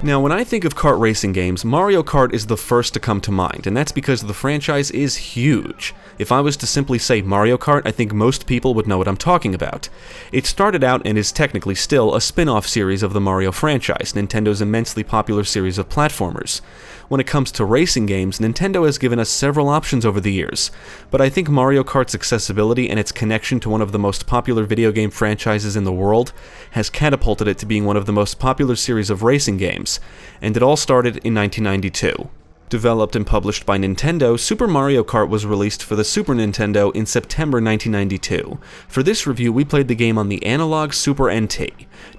Now, when I think of kart racing games, Mario Kart is the first to come to mind, and that's because the franchise is huge. If I was to simply say Mario Kart, I think most people would know what I'm talking about. It started out and is technically still a spin-off series of the Mario franchise, Nintendo's immensely popular series of platformers. When it comes to racing games, Nintendo has given us several options over the years, but I think Mario Kart's accessibility and its connection to one of the most popular video game franchises in the world has catapulted it to being one of the most popular series of racing games, and it all started in 1992. Developed and published by Nintendo, Super Mario Kart was released for the Super Nintendo in September 1992. For this review, we played the game on the analog Super NT.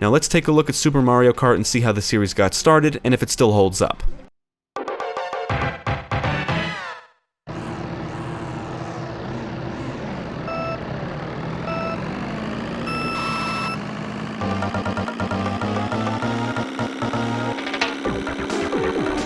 Now let's take a look at Super Mario Kart and see how the series got started, and if it still holds up.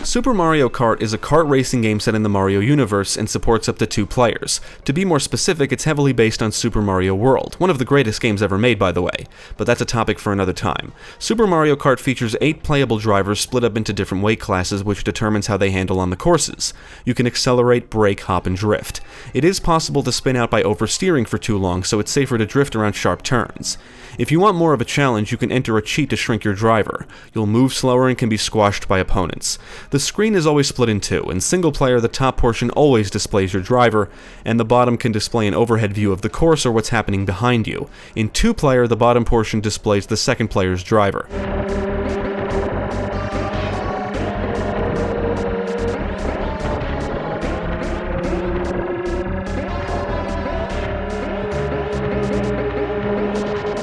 Super Mario Kart is a kart racing game set in the Mario universe and supports up to 2 players. To be more specific, it's heavily based on Super Mario World, one of the greatest games ever made, by the way, but that's a topic for another time. Super Mario Kart features 8 playable drivers split up into different weight classes, which determines how they handle on the courses. You can accelerate, brake, hop, and drift. It is possible to spin out by oversteering for too long, so it's safer to drift around sharp turns. If you want more of a challenge, you can enter a cheat to shrink your driver. You'll move slower and can be squashed by opponents. The screen is always split in 2. In single player, the top portion always displays your driver, and the bottom can display an overhead view of the course or what's happening behind you. In 2 player, the bottom portion displays the second player's driver.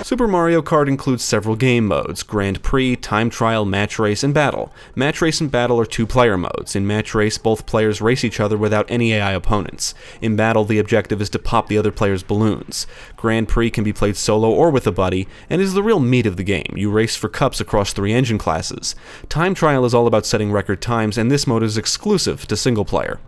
Super Mario Kart includes several game modes: Grand Prix, Time Trial, Match Race, and Battle. Match Race and Battle are 2-player modes. In Match Race, both players race each other without any AI opponents. In Battle, the objective is to pop the other player's balloons. Grand Prix can be played solo or with a buddy, and is the real meat of the game. You race for cups across 3 engine classes. Time Trial is all about setting record times, and this mode is exclusive to single player.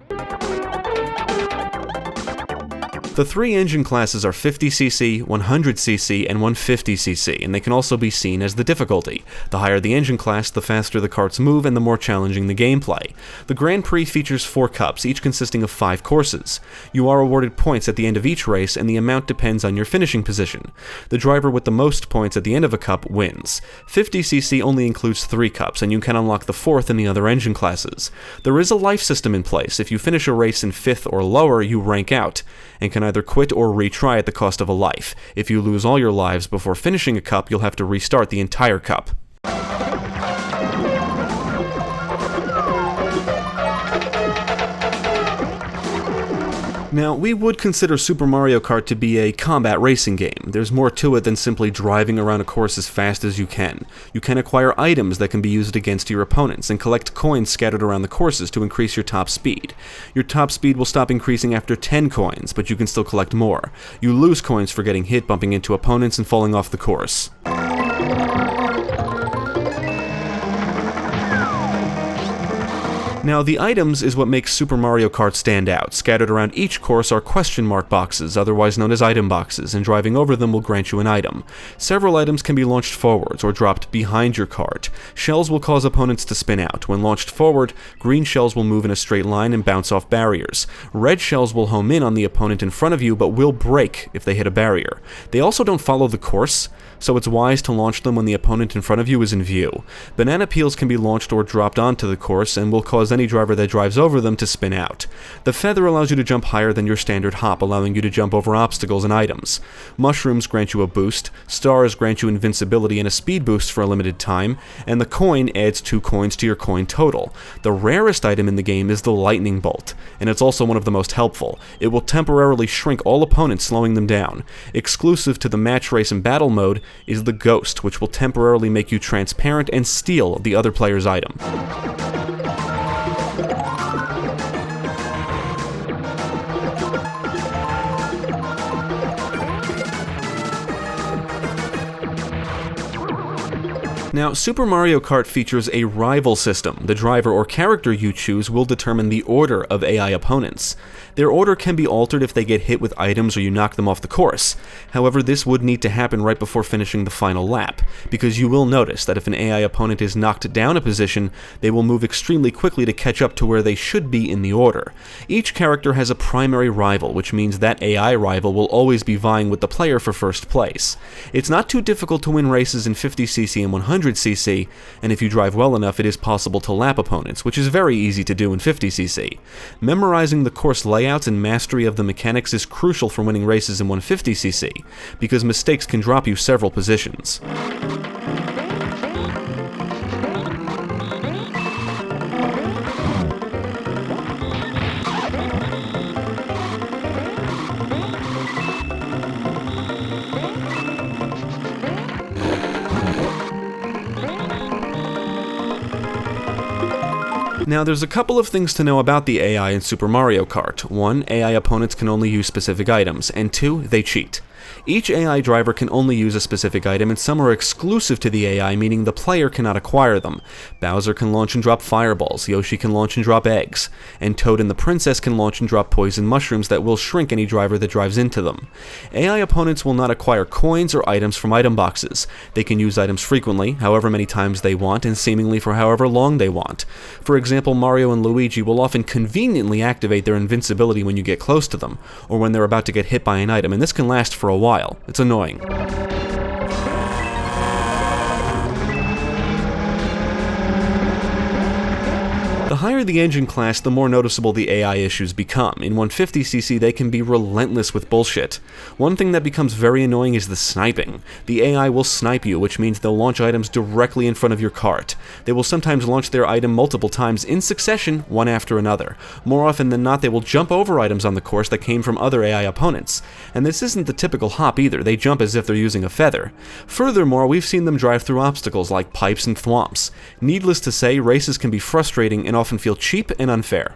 The 3 engine classes are 50cc, 100cc, and 150cc, and they can also be seen as the difficulty. The higher the engine class, the faster the karts move and the more challenging the gameplay. The Grand Prix features 4 cups, each consisting of 5 courses. You are awarded points at the end of each race, and the amount depends on your finishing position. The driver with the most points at the end of a cup wins. 50cc only includes 3 cups, and you can unlock the 4th in the other engine classes. There is a life system in place. If you finish a race in 5th or lower, you rank out, and can either quit or retry at the cost of a life. If you lose all your lives before finishing a cup, you'll have to restart the entire cup. Now, we would consider Super Mario Kart to be a combat racing game. There's more to it than simply driving around a course as fast as you can. You can acquire items that can be used against your opponents, and collect coins scattered around the courses to increase your top speed. Your top speed will stop increasing after 10 coins, but you can still collect more. You lose coins for getting hit, bumping into opponents, and falling off the course. Now, the items is what makes Super Mario Kart stand out. Scattered around each course are question mark boxes, otherwise known as item boxes, and driving over them will grant you an item. Several items can be launched forwards or dropped behind your kart. Shells will cause opponents to spin out. When launched forward, green shells will move in a straight line and bounce off barriers. Red shells will home in on the opponent in front of you, but will break if they hit a barrier. They also don't follow the course, so it's wise to launch them when the opponent in front of you is in view. Banana peels can be launched or dropped onto the course, and will cause any driver that drives over them to spin out. The feather allows you to jump higher than your standard hop, allowing you to jump over obstacles and items. Mushrooms grant you a boost, stars grant you invincibility and a speed boost for a limited time, and the coin adds 2 coins to your coin total. The rarest item in the game is the lightning bolt, and it's also one of the most helpful. It will temporarily shrink all opponents, slowing them down. Exclusive to the match race and battle mode is the ghost, which will temporarily make you transparent and steal the other player's item. Now, Super Mario Kart features a rival system. The driver or character you choose will determine the order of AI opponents. Their order can be altered if they get hit with items or you knock them off the course. However, this would need to happen right before finishing the final lap, because you will notice that if an AI opponent is knocked down a position, they will move extremely quickly to catch up to where they should be in the order. Each character has a primary rival, which means that AI rival will always be vying with the player for first place. It's not too difficult to win races in 50cc and 100cc, and if you drive well enough, it is possible to lap opponents, which is very easy to do in 50cc. Memorizing the course layouts and mastery of the mechanics is crucial for winning races in 150cc, because mistakes can drop you several positions. Now, there's a couple of things to know about the AI in Super Mario Kart. 1, AI opponents can only use specific items, and 2, they cheat. Each AI driver can only use a specific item, and some are exclusive to the AI, meaning the player cannot acquire them. Bowser can launch and drop fireballs, Yoshi can launch and drop eggs, and Toad and the Princess can launch and drop poison mushrooms that will shrink any driver that drives into them. AI opponents will not acquire coins or items from item boxes. They can use items frequently, however many times they want, and seemingly for however long they want. For example, Mario and Luigi will often conveniently activate their invincibility when you get close to them, or when they're about to get hit by an item, and this can last for a while. It's annoying. The higher the engine class, the more noticeable the AI issues become. In 150cc, they can be relentless with bullshit. One thing that becomes very annoying is the sniping. The AI will snipe you, which means they'll launch items directly in front of your cart. They will sometimes launch their item multiple times in succession, one after another. More often than not, they will jump over items on the course that came from other AI opponents. And this isn't the typical hop either, they jump as if they're using a feather. Furthermore, we've seen them drive through obstacles like pipes and thwomps. Needless to say, races can be frustrating and often feel cheap and unfair.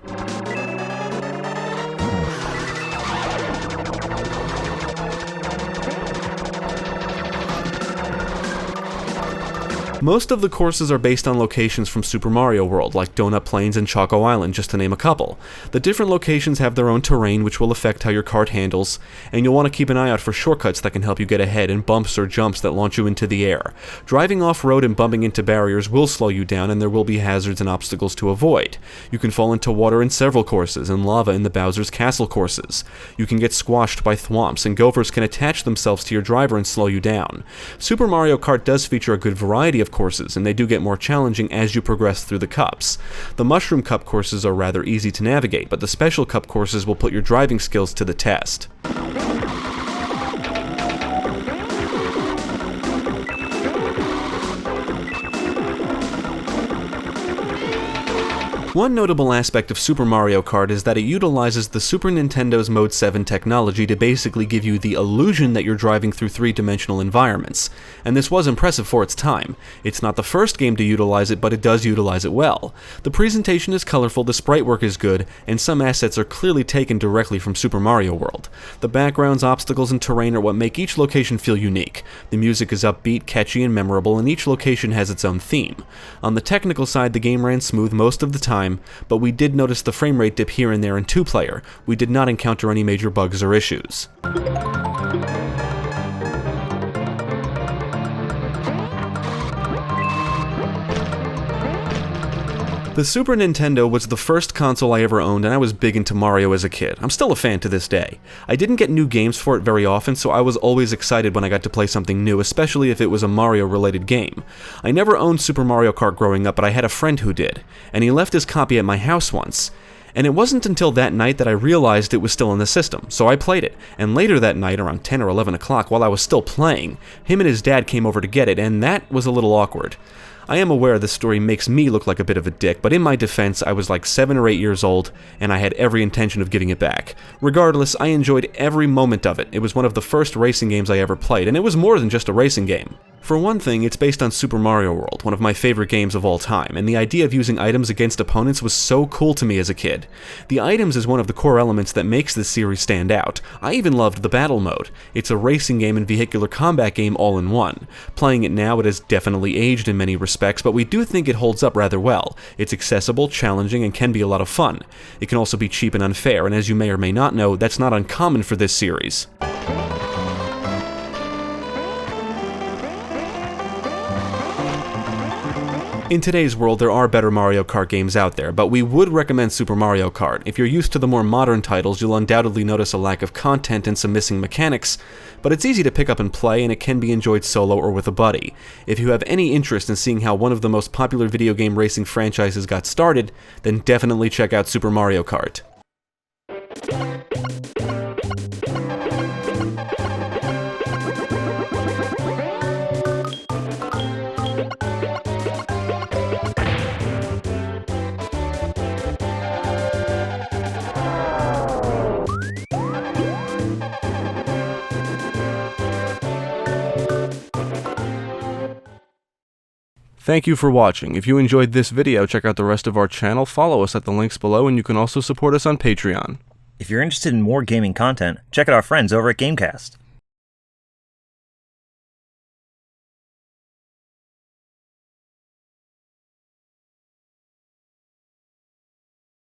Most of the courses are based on locations from Super Mario World, like Donut Plains and Choco Island, just to name a couple. The different locations have their own terrain, which will affect how your kart handles, and you'll want to keep an eye out for shortcuts that can help you get ahead and bumps or jumps that launch you into the air. Driving off-road and bumping into barriers will slow you down, and there will be hazards and obstacles to avoid. You can fall into water in several courses, and lava in the Bowser's Castle courses. You can get squashed by thwomps, and gophers can attach themselves to your driver and slow you down. Super Mario Kart does feature a good variety of courses, and they do get more challenging as you progress through the cups. The Mushroom Cup courses are rather easy to navigate, but the Special Cup courses will put your driving skills to the test. One notable aspect of Super Mario Kart is that it utilizes the Super Nintendo's Mode 7 technology to basically give you the illusion that you're driving through three-dimensional environments, and this was impressive for its time. It's not the first game to utilize it, but it does utilize it well. The presentation is colorful, the sprite work is good, and some assets are clearly taken directly from Super Mario World. The backgrounds, obstacles, and terrain are what make each location feel unique. The music is upbeat, catchy, and memorable, and each location has its own theme. On the technical side, the game ran smooth most of the time, but we did notice the frame rate dip here and there in 2-player. We did not encounter any major bugs or issues. The Super Nintendo was the first console I ever owned, and I was big into Mario as a kid. I'm still a fan to this day. I didn't get new games for it very often, so I was always excited when I got to play something new, especially if it was a Mario-related game. I never owned Super Mario Kart growing up, but I had a friend who did, and he left his copy at my house once. And it wasn't until that night that I realized it was still in the system, so I played it. And later that night, around 10 or 11 o'clock, while I was still playing, him and his dad came over to get it, and that was a little awkward. I am aware this story makes me look like a bit of a dick, but in my defense, I was like 7 or 8 years old, and I had every intention of getting it back. Regardless, I enjoyed every moment of it. It was one of the first racing games I ever played, and it was more than just a racing game. For one thing, it's based on Super Mario World, one of my favorite games of all time, and the idea of using items against opponents was so cool to me as a kid. The items is one of the core elements that makes this series stand out. I even loved the battle mode. It's a racing game and vehicular combat game all in one. Playing it now, it has definitely aged in many respects, but we do think it holds up rather well. It's accessible, challenging, and can be a lot of fun. It can also be cheap and unfair, and as you may or may not know, that's not uncommon for this series. In today's world, there are better Mario Kart games out there, but we would recommend Super Mario Kart. If you're used to the more modern titles, you'll undoubtedly notice a lack of content and some missing mechanics, but it's easy to pick up and play, and it can be enjoyed solo or with a buddy. If you have any interest in seeing how one of the most popular video game racing franchises got started, then definitely check out Super Mario Kart. Thank you for watching. If you enjoyed this video, check out the rest of our channel, follow us at the links below, and you can also support us on Patreon. If you're interested in more gaming content, check out our friends over at Gamecast.